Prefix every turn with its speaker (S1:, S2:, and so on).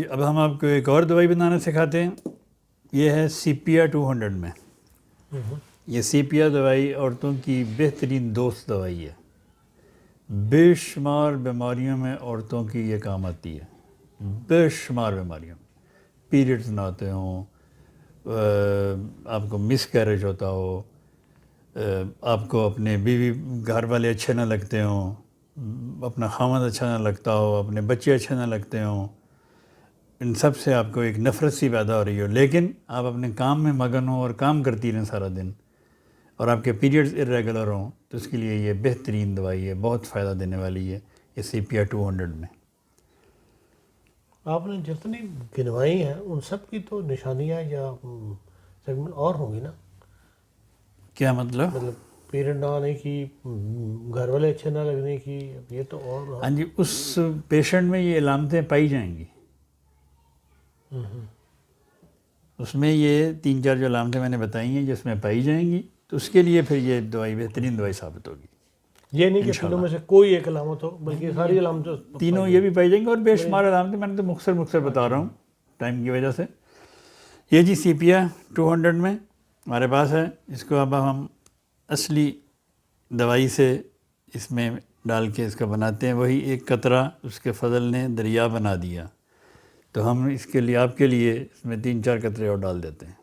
S1: جی اب ہم آپ کو ایک اور دوائی بنانا سکھاتے ہیں. یہ ہے سیپیا 200 میں. یہ سیپیا دوائی عورتوں کی بہترین دوست دوائی ہے. بے شمار بیماریوں میں عورتوں کی یہ کام آتی ہے. بے شمار بیماریوں میں پیریڈز نہ ہوتے ہوں، آپ کو مس کیریج ہوتا ہو، آپ کو اپنے بیوی گھر والے اچھے نہ لگتے ہوں، اپنا خامد اچھا نہ لگتا ہو، اپنے بچے اچھے نہ لگتے ہوں، ان سب سے آپ کو ایک نفرت سی پیدا ہو رہی ہو، لیکن آپ اپنے کام میں مگن ہوں اور کام کرتی رہیں سارا دن، اور آپ کے پیریڈز ارریگولر ہوں، تو اس کے لیے یہ بہترین دوائی ہے، بہت فائدہ دینے والی ہے یہ سیپیا 200 میں.
S2: آپ نے جتنی گنوائی ہیں ان سب کی تو نشانیاں یا سیگمنٹ اور ہوں گی نا؟
S1: کیا مطلب؟
S2: مطلب پیریڈ نہ آنے کی، گھر والے اچھے نہ لگنے کی، یہ تو اور
S1: ہاں جی، اس پیشنٹ میں یہ علامتیں پائی جائیں گی. اس میں یہ 3-4 جو علامتیں میں نے بتائی ہیں جس میں پائی جائیں گی، تو اس کے لیے پھر یہ دوائی بہترین دوائی ثابت ہوگی.
S2: یہ نہیں کہ تینوں میں سے کوئی ایک علامت ہو، بلکہ ساری علامتیں
S1: تینوں یہ بھی پائی جائیں گی، اور بے شمار علامتیں میں نے تو مختصر بتا رہا ہوں ٹائم کی وجہ سے. یہ جی سیپیا 200 میں ہمارے پاس ہے. اس کو اب ہم اصلی دوائی سے اس میں ڈال کے اس کا بناتے ہیں. وہی ایک قطرہ اس کے فضل نے دریا بنا دیا، تو ہم اس کے لیے آپ کے لیے اس میں 3-4 قطرے اور ڈال دیتے ہیں.